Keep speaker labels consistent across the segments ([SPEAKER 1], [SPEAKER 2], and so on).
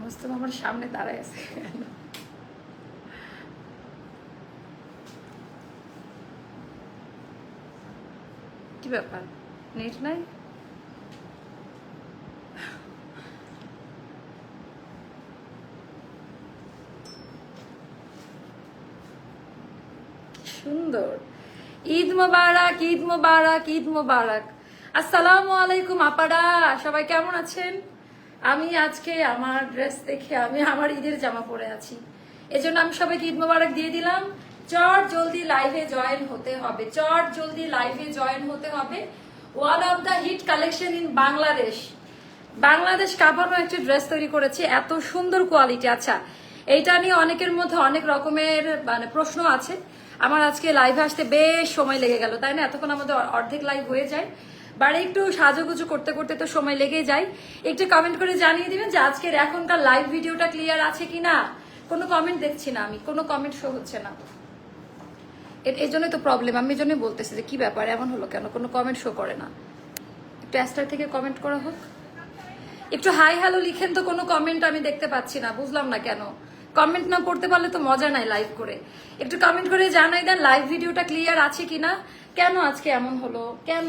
[SPEAKER 1] রুস্তম আমার সামনে দাঁড়ায় আছে কেন? কি ব্যাপার, নেট নাই? সুন্দর। ঈদ মোবারক, ঈদ মোবারক, ঈদ মোবারক। আসসালামু আলাইকুম আপারা, সবাই কেমন আছেন? আমি আজকে আমার ড্রেস দেখে আমি আমার ঈদের জামা পরে আছি, এজন্য আমি সবাইকে ঈদ মোবারক দিয়ে দিলাম। চট জলদি লাইভে জয়েন হতে হবে, চট জলদি লাইভে জয়েন হতে হবে। One of the hit collection in Bangladesh, Bangladesh কাঁপানো একটা ড্রেস তৈরি করেছে, এত সুন্দর কোয়ালিটি। আচ্ছা, এইটা নিয়ে অনেকের মধ্যে অনেক রকমের মানে প্রশ্ন আছে। আমার আজকে লাইভে আসতে বেশ সময় লেগে গেল, তাই না? এতক্ষণ আমাদের অর্ধেক লাইভ হয়ে যায়, বাড়ি একটু সাজুগুজু করতে করতে তো সময় লেগে যায়। একটু কমেন্ট করে জানিয়ে দিবেন যে আজকের এখনকার লাইভ ভিডিওটা ক্লিয়ার আছে কিনা। কোনো কমেন্ট দেখছি না আমি, কোনো কমেন্ট শো হচ্ছে না, এই জন্যই তো প্রবলেম। আমি এই জন্যই বলতেছি যে কি ব্যাপার, এমন হলো কেন, কোনো কমেন্ট শো করে না। একটু অ্যাস্টার থেকে কমেন্ট করা হোক, একটু হাই হ্যালো লিখেন তো। কোনো কমেন্ট আমি দেখতে পাচ্ছি না, বুঝলাম না কেন। কমেন্ট না পড়তে পারলে তো মজা নাই লাইভ করে। একটু কমেন্ট করে জানাই দেন লাইভ ভিডিওটা ক্লিয়ার আছে কিনা, কেন আজকে এমন হলো কেন।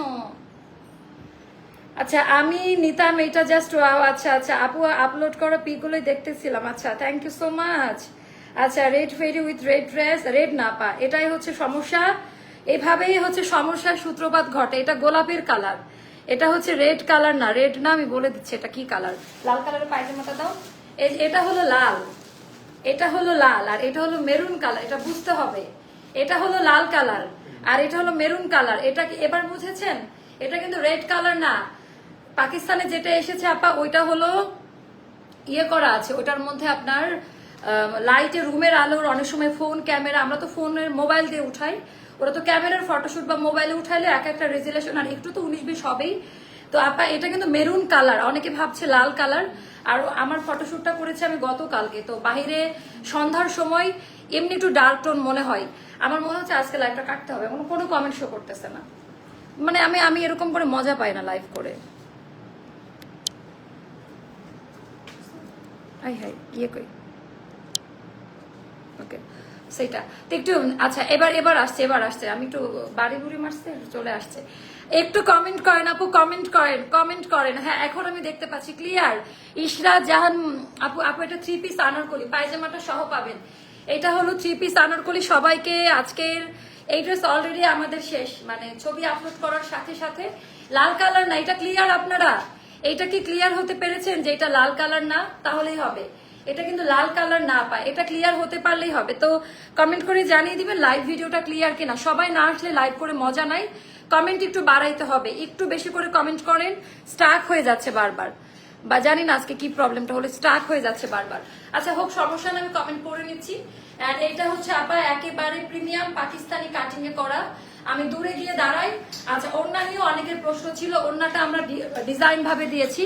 [SPEAKER 1] আচ্ছা, আমি নিতাম এটা জাস্ট। আচ্ছা আচ্ছা আপু, আপলোড করা পিকগুলোই দেখতেছিলাম। আচ্ছা, থ্যাংক ইউ সো মাচ। আচ্ছা, red fairy with red dress, red না পা, এটাই হচ্ছে সমস্যা। এভাবেই হচ্ছে সমস্যার সূত্রপাত ঘটে। এটা গোলাপের কালার, এটা হচ্ছে রেড কালার না, রেড না, আমি বলে দিচ্ছি এটা কি কালার। লাল কালারের পায়জামাটা দাও। এটা হলো লাল, এটা হলো লাল, আর এটা হলো মেরুন কালার, এটা বুঝতে হবে। এটা হলো লাল কালার আর এটা হলো মেরুন কালার। এটা কি এবার বুঝেছেন? এটা কিন্তু রেড কালার না। পাকিস্তানে যেটা এসেছে আপা, ওইটা হলো ইয়ে করা আছে, ওটার মধ্যে আপনার লাইটে রুমের আলোর অনেক সময় ফোন ক্যামেরা, আমরা তো ফোনের মোবাইল দিয়ে উঠাই, ওরা তো ক্যামেরার ফটোশুট বা মোবাইলে উঠাইলে এক একটা রেজুলেশন আর একটু তো 19-20 হবেই। তো আপা এটা কিন্তু মেরুন কালার, অনেকে ভাবছে লাল কালার। আর আমার ফটোশুটটা করেছি আমি গতকালকে, তো বাহিরে সন্ধ্যার সময় এমনি একটু ডার্ক টোন মনে হয়। আমার মনে হচ্ছে আজকে লাইভটা কাটতে হবে, কোনো কমেন্ট শো করতেছে না। মানে আমি এরকম করে মজা পাই না লাইভ করে। হাই হাই ইয়ে কই, ওকে সেইটা তো একটু। আচ্ছা, এবার আসছে, এবার আসছে। আমি একটু বাড়ি বুড়ি মারছে, চলে আসছে। একটু কমেন্ট করেন আপু, কমেন্ট করেন, কমেন্ট করেন। হ্যাঁ, এখন আমি দেখতে পাচ্ছি ক্লিয়ার। ইশরা জাহান আপু, এটা 3 পিস আনারকলি, পায়জামাটা সহ পাবেন। এটা হলো 3 পিস আনারকলি। সবাইকে আজকের এই ড্রেস অলরেডি আমাদের শেষ, মানে ছবি আপলোড করার সাথে সাথে। লাল কালার না, এটা ক্লিয়ার আপনারা? এইটা কি ক্লিয়ার হতে পেরেছেন যে এটা লাল কালার না? তাহলেই হবে। এটা কিন্তু লাল কালার না পায়, এটা ক্লিয়ার হতে পারলেই হবে। তো কমেন্ট করে জানিয়ে দিবেন লাইভ ভিডিওটা ক্লিয়ার কিনা। সবাই না আসলে লাইভ করে মজা নাই, কমেন্ট একটু বাড়াইতে হবে, একটু বেশি করে কমেন্ট করেন। স্টাক হয়ে যাচ্ছে বারবার, বা জানি না আজকে কি প্রবলেমটা হলো, স্টাক হয়ে যাচ্ছে বারবার। আচ্ছা হোক, সমস্যা না, আমি কমেন্ট পড়ে নিচ্ছি। এন্ড এটা হচ্ছে আপা একেবারে প্রিমিয়াম পাকিস্তানি কাটিং এ করা। আমি দূরে গিয়ে দাঁড়াই। আচ্ছা, ওড়না নিয়েও অনেকের প্রশ্ন ছিল। ওড়নাটা আমরা ডিজাইন ভাবে দিয়েছি,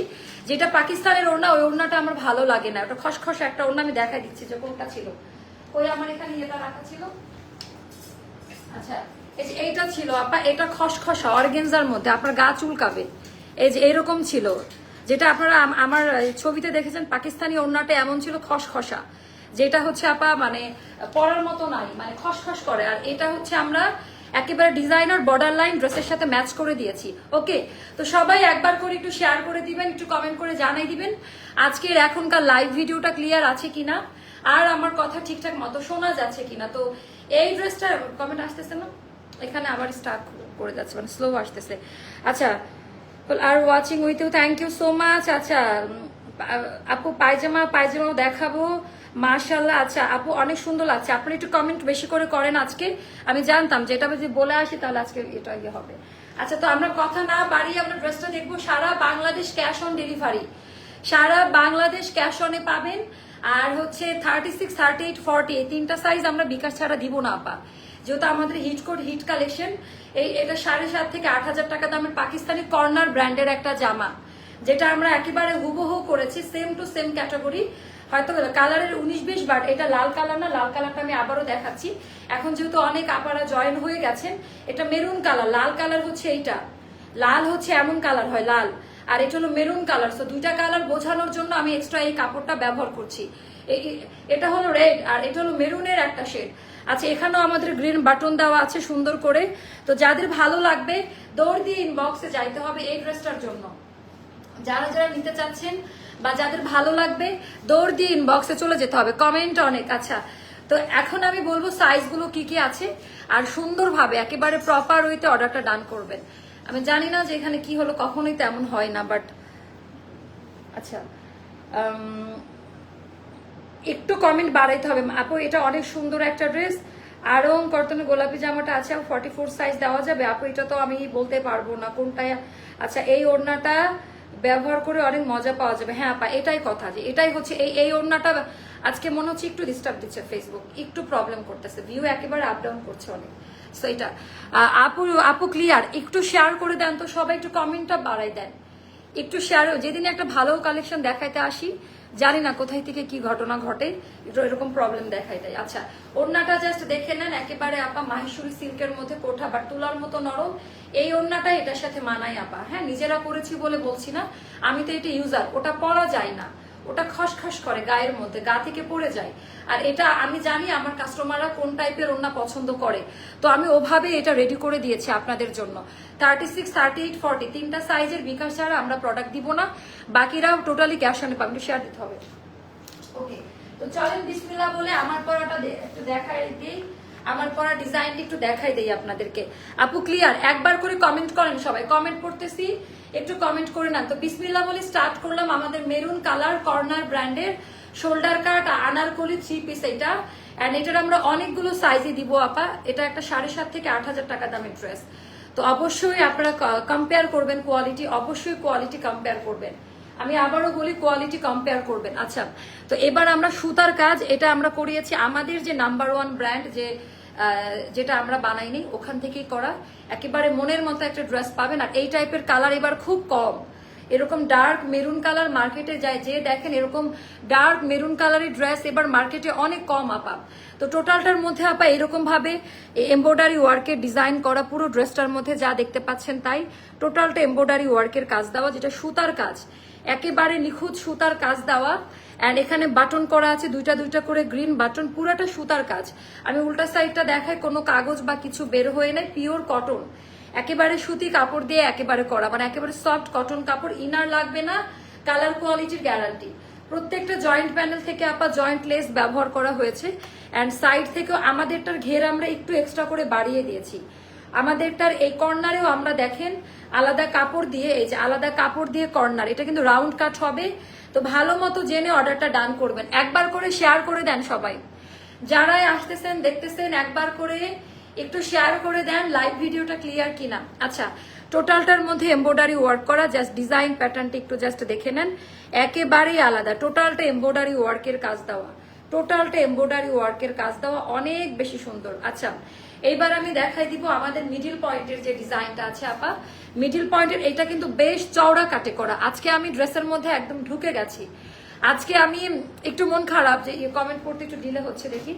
[SPEAKER 1] যেটা পাকিস্তানের ওড়না, ওই ওড়নাটা আমার ভালো লাগে না। ওটা খসখস একটা ওড়না, আমি দেখাই দিচ্ছি যে কোনটা ছিল। ওই আমার এখানে এটা রাখা ছিল। আচ্ছা, এই যে এইটা ছিল আপা, এটা খসখসা অর্গেনজার মধ্যে, আপনার গা চুলকাবে। এই যে এইরকম ছিল, যেটা আপনারা আমার ছবিতে দেখেছেন। পাকিস্তানি ওড়নাটা এমন ছিল খসখসা, যেটা হচ্ছে আপা মানে পরার মতো নাই, মানে খসখস করে। আর এটা হচ্ছে আমরা একেবারে ডিজাইনার বর্ডার লাইন ড্রেসের সাথে ম্যাচ করে দিয়েছি। ওকে, তো সবাই একবার করে একটু শেয়ার করে দিবেন, একটু কমেন্ট করে জানাই দিবেন আজকের এখনকার লাইভ ভিডিওটা ক্লিয়ার আছে কিনা, আর আমার কথা ঠিকঠাক মতো শোনা যাচ্ছে কিনা। তো এই ড্রেসটা কমেন্ট আসতেছে না, এখানে আবার স্টার্ট করে যাচ্ছে, মানে স্লো আসতেছে। আচ্ছা, আর watching with you, thank you so much. আচ্ছা আপু, পায়জামাও দেখাবো মাশাআল্লাহ। আচ্ছা আপু, অনেক সুন্দর লাগছে। আপনি একটু কমেন্ট বেশি করে করেন আজকে। আমি জানতাম যে এটা যদি বলে আসি তাহলে আজকে এটা ইয়ে হবে। আচ্ছা, তো আমরা কথা না বাড়িয়ে আমরা ড্রেসটা দেখবো। সারা বাংলাদেশ ক্যাশ অন ডেলিভারি, সারা বাংলাদেশ ক্যাশ অনে পাবেন। আর হচ্ছে 36, 38, 40 এই 3টা সাইজ আমরা বিকাশ ছাড়া দিব না আপা, যেহেতু আমাদের হিট কালেকশন। এটা 7,500 থেকে 8,000 টাকা দামের পাকিস্তানি কর্নার ব্র্যান্ডের একটা জামা, যেটা আমরা একেবারে হুবহু করেছি, সেম টু সেম ক্যাটাগরি। হয়তো কালারের 19-20, বাট এটা লাল কালার না। লাল কালারটা আমি আবারও দেখাচ্ছি। এখন যেহেতু অনেক আপারা জয়েন হয়ে গেছেন, এটা মেরুন কালার, লাল কালার হচ্ছে এইটা। লাল হচ্ছে এমন কালার হয়, লাল। আর এটা হলো মেরুন কালার। সো দুইটা কালার বোঝানোর জন্য আমি এক্সট্রা এই কাপড়টা ব্যবহার করছি। এটা হলো রেড আর এটা হলো মেরুনের একটা শেড। আচ্ছা, এখানেও আমাদের গ্রিন বাটন দেওয়া আছে সুন্দর করে। তো যাদের ভালো লাগবে দৌড় দিয়ে ইনবক্সে যাইতে হবে এই ড্রেসটার জন্য। যারা যারা নিতে চাচ্ছেন বা যাদের ভালো লাগবে দৌড় দিয়ে ইনবক্সে চলে যেতে হবে, কমেন্ট অনেক। আচ্ছা, তো এখন আমি বলবো সাইজগুলো কি কি আছে আর সুন্দরভাবে একেবারে প্রপার ওইতে অর্ডারটা ডান করবেন। আমি জানি না যে এখানে কি হলো, কখনোই তেমন হয় না, বাট আচ্ছা একটু কমেন্ট বাড়াইতে হবে। আপু এটা অনেক সুন্দর একটা ড্রেস, আরও কটনের গোলাপি জামাটা আছে 44 সাইজ দেওয়া যাবে আপু? এটা তো আমি বলতে পারবো না কোনটা। আচ্ছা, এই ওড়নাটা ব্যবহার করে অনেক মজা পাওয়া যাবে। হ্যাঁ আপা, এটাই কথা, যে এটাই হচ্ছে এই ওড়নাটা আজকে মনে হচ্ছে একটু ডিস্টার্ব দিচ্ছে ফেসবুক, একটু প্রবলেম করতেছে, ভিউ একেবারে আপ ডাউন করছে অনেক। সো এটা আপু ক্লিয়ার? একটু শেয়ার করে দেন তো সবাই, একটু কমেন্টটা বাড়াই দেন, একটু শেয়ার। যেদিন একটা ভালো কালেকশন দেখাইতে আসি, জানি না কোথায় থেকে কি ঘটনা ঘটে, এরকম প্রবলেম দেখাই দেয়। আচ্ছা, ওড়নাটা জাস্ট দেখে নেন, একেবারে আপা মাহেশ্বরী সিল্কের মধ্যে কোঠা বা তুলার মতো নরম। এই ওড়নাটা এটার সাথে মানায় আপা। হ্যাঁ, নিজেরা করেছি বলে বলছি না, আমি তো এটা ইউজার। ওটা পরা যায় না, ওটা খসখস করে গায়ের মধ্যে, গা থেকে পড়ে যায়। আর এটা আমি জানি আমার কাস্টমাররা কোন টাইপের ওড়না পছন্দ করে, তো আমি ওভাবে এটা রেডি করে দিয়েছি আপনাদের জন্য। 36, 38, 40 তিনটা সাইজের বিকাশ ছাড়া আমরা প্রোডাক্ট দিব না, বাকিরা টোটালি ক্যাশ অন পাবেন, শেয়ার দিতে হবে। ওকে, তো চলেন বিসমিল্লাহ বলে আমার পরাটা একটু দেখাই দিই, আমার পরা ডিজাইনটা একটু দেখাই দেই আপনাদেরকে। আপু ক্লিয়ার? একবার করে কমেন্ট করেন সবাই, কমেন্ট করতেছি, একটু কমেন্ট করে নেন। তো বিসমিল্লাহ বলে স্টার্ট করলাম আমাদের মেরুন কালার কর্নার ব্র্যান্ডের শোল্ডার কাট আনারকলি 3 পিস এটা। এন্ড এটার আমরা অনেকগুলো সাইজে দিব আপা। এটা একটা 7.5 থেকে 8,000 টাকা দামের ড্রেস। তো অবশ্যই আপনারা কম্পেয়ার করবেন কোয়ালিটি, অবশ্যই কোয়ালিটি কম্পেয়ার করবেন। আমি আবারও বলি কোয়ালিটি কম্পেয়ার করবেন। আচ্ছা, তো এবার আমরা সুতার কাজ, এটা আমরা করিয়েছি আমাদের যে নাম্বার 1 ব্র্যান্ড, যেটা আমরা বানাইনি, ওখান থেকেই করা। একেবারে মনের মতো একটা ড্রেস পাবেন। আর এই টাইপের কালার এবার খুব কম, এরকম ডার্ক মেরুন কালার মার্কেটে যায় যে দেখেন, এরকম ডার্ক মেরুন কালারের ড্রেস এবার মার্কেটে অনেক কম আপা। তো টোটালটার মধ্যে আপা এরকম ভাবে এমব্রয়ডারি ওয়ার্কের ডিজাইন করা, পুরো ড্রেসটার মধ্যে যা দেখতে পাচ্ছেন তাই টোটালটা এমব্রয়ডারি ওয়ার্কের কাজ দেওয়া, যেটা সুতার কাজ, একেবারে নিখুঁত সুতার কাজ দেওয়া। এন্ড এখানে বাটন করা আছে দুইটা দুইটা করে গ্রিন বাটন, পুরাটা সুতার কাজ। আমি উল্টা সাইডটা দেখাই, কোনো কাগজ বা কিছু বের হয়ে নাই, পিওর কটন, একেবারে সুতি কাপড় দিয়ে একেবারে করা, মানে একেবারে সফট কটন কাপড়, ইনার লাগবে না, কালার কোয়ালিটির গ্যারান্টি। প্রত্যেকটা জয়েন্ট প্যানেল থেকে আপা জয়েন্ট লেস ব্যবহার করা হয়েছে। অ্যান্ড সাইড থেকেও আমাদেরটার ঘের আমরা একটু এক্সট্রা করে বাড়িয়ে দিয়েছি। আমাদেরটার এই কর্নারেও আমরা দেখেন আলাদা কাপড় দিয়ে, এই যে আলাদা কাপড় দিয়ে কর্নার, এটা কিন্তু রাউন্ড কাট হবে। তো ভালো মতো জেনে অর্ডারটা ডান করবেন। একবার করে শেয়ার করে দেন সবাই, যারাই আসতেছেন দেখতেছেন একবার করে একটু শেয়ার করে দেন লাইভ ভিডিওটা ক্লিয়ার কিনা। আচ্ছা, টোটালটার মধ্যে এমব্রয়ডারি ওয়ার্ক করা, জাস্ট ডিজাইন প্যাটার্নটা একটু জাস্ট দেখে নেন, একেবারেই আলাদা। টোটালটা এমব্রয়ডারি ওয়ার্কের কাজ দেওয়া, টোটালটা এমব্রয়ডারি ওয়ার্কের কাজ দেওয়া, অনেক বেশি সুন্দর। আচ্ছা, এইবার আমি দেখাই দিব আমাদের মিডিল পয়েন্টের যে ডিজাইনটা আছে আপা। মিডিল পয়েন্টের এটা কিন্তু বেশ চওড়া কাটে করা। আজকে আমি ড্রেসের মধ্যে একদম ঢুকে গেছি। আজকে আমি একটু মন খারাপ যে কমেন্ট করতে একটু ডিলে হচ্ছে, দেখি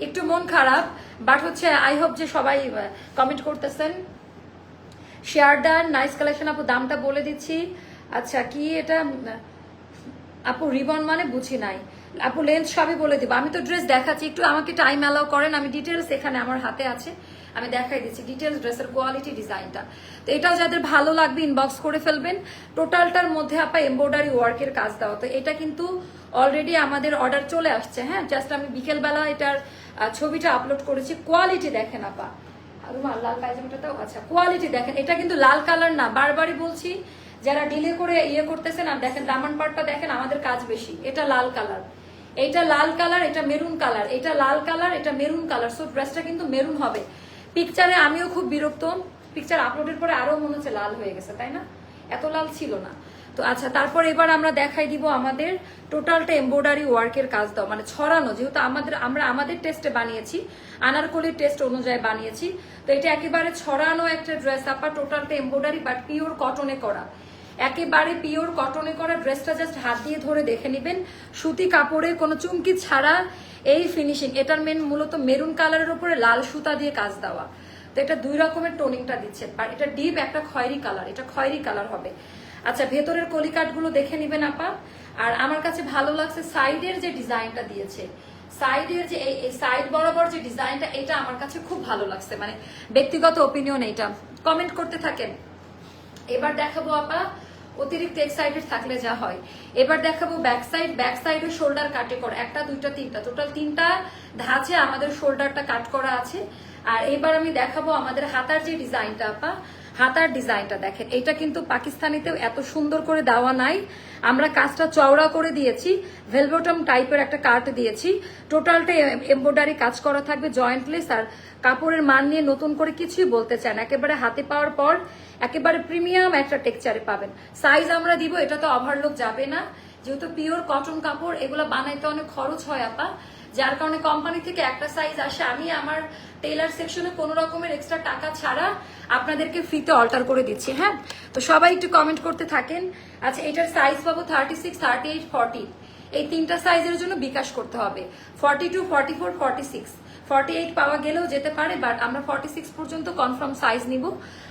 [SPEAKER 1] একটু মন খারাপ, বাট হচ্ছে আই হোপ যে সবাই কমেন্ট করতেছেন। শেয়ার ডান, নাইস কালেকশন আপু, দামটা বলে দিচ্ছি। আচ্ছা, কি এটা আপু? রিবন মানে বুঝি নাই আপু, লেন্থ সবই বলে দিব। আমি তো ড্রেস দেখাচ্ছি, একটু আমাকে টাইম অ্যালাউ করেন, আমি ডিটেলস এখানে আমার হাতে আছে, আমি দেখাই দিচ্ছি ডিটেলস ড্রেসের কোয়ালিটি, ডিজাইনটা। তো এটাও যাদের ভালো লাগবে ইনবক্স করে ফেলবেন। টোটালটার মধ্যে আপা এমব্রয়ডারি ওয়ার্কের কাজ দেওয়া। তো এটা কিন্তু অলরেডি আমাদের অর্ডার চলে আসছে। হ্যাঁ, জাস্ট আমি বিকেলবেলা এটার ছবিটা আপলোড করেছি। কোয়ালিটি দেখেন আপা, লাল পায়জামাটাও। আচ্ছা, কোয়ালিটি দেখেন, এটা কিন্তু লাল কালার না, বারবারই বলছি, যারা ডিলে করে করতেছেন। আর দেখেন দামান পাটটা দেখেন, আমাদের কাজ বেশি। এটা লাল কালার, এটা লাল কালার, এটা মেরুন কালার, এটা লাল কালার, এটা মেরুন কালার। সো ড্রেসটা কিন্তু মেরুন হবে। পিকচারে আমিও খুব বিরক্ত, পিকচার আপলোডের পরে আরো মনে হচ্ছে লাল হয়ে গেছে, তাই না? এত লাল ছিল না। তো আচ্ছা, তারপর এবার আমরা দেখাই দিব আমাদের টোটালটা এমব্রয়ডারি ওয়ার্কের কাজ দাও, মানে ছড়ানো, যেহেতু আমরা আমাদের টেস্টে বানিয়েছি, আনারকলির টেস্ট অনুযায়ী বানিয়েছি। তো এটা একেবারে ছড়ানো একটা ড্রেস আপা, টোটালটা এমব্রয়ডারি বাট পিওর কটনে করা, একেবারে পিওর কটনে করা। ড্রেসটা জাস্ট হাত দিয়ে ধরে দেখে নেবেন, সুতি কাপড়ে কোনো চুমকি ছাড়া এই ফিনিশিং। এটার মূলত মেরুন কালারের উপরে লাল সুতা দিয়ে কাজ দেওয়া। তো এটা দুই রকমের টোনিংটা দিচ্ছে, আর এটা ডিপ একটা খয়েরি কালার, এটা খয়েরি কালার হবে। আচ্ছা, ভেতরের কলিকাটগুলো দেখে নিবেন আপা। আর আমার কাছে ভালো লাগছে সাইডের যে ডিজাইনটা দিয়েছে, সাইডের যে এই সাইড বরাবর যে ডিজাইনটা, এটা আমার কাছে খুব ভালো লাগছে, মানে ব্যক্তিগত ওপিনিয়ন। এইটা কমেন্ট করতে থাকেন। এবার দেখাবো আপা অতিরিক্ত এক্সাইটেড থাকলে যা হয়। এবার দেখাবো ব্যাক সাইড। ব্যাক সাইডে শোল্ডার কাটে করা, একটা দুইটা তিনটা, টোটাল 3টা ধাঁচে আমাদের শোল্ডারটা কাট করা আছে। আর এবার আমি দেখাবো আমাদের হাতার যে ডিজাইনটা আপা, হাতার ডিজাইনটা দেখেন। এটা কিন্তু পাকিস্তানিতেও এত সুন্দর করে দেওয়া নাই, আমরা কাজটা চওড়া করে দিয়েছি, ভেলভেটম টাইপের একটা কাট দিয়েছি। টোটালটা এমব্রয়ডারি কাজ করা থাকবে, জয়েন্টলেস। আর কাপড়ের মান নিয়ে নতুন করে কিছুই বলতে চান, একেবারে হাতে পাওয়ার পর একেবারে প্রিমিয়াম একটা টেক্সচারে পাবেন। সাইজ আমরা দিব, এটা তো ওভারলোক যাবে না, যেহেতু পিওর কটন কাপড়, এগুলো বানাইতে অনেক খরচ হয় আপা, যার কারণে কোম্পানি থেকে একটা সাইজ আসে। আমি আমার টেইলার সেকশনে কোনো রকমের এক্সট্রা টাকা ছাড়া আপনাদেরকে ফ্রিতে অল্টার করে দিচ্ছি। হ্যাঁ, তো সবাই একটু কমেন্ট করতে থাকেন। আচ্ছা, এটার সাইজ পাবো 36, 38, 40। এই 3টা সাইজের জন্য বিকাশ করতে হবে। 42, 44, 46, 48 পাওয়া গেলেও যেতে পারে, বাট আমরা 46 পর্যন্ত কনফার্ম সাইজ নিব।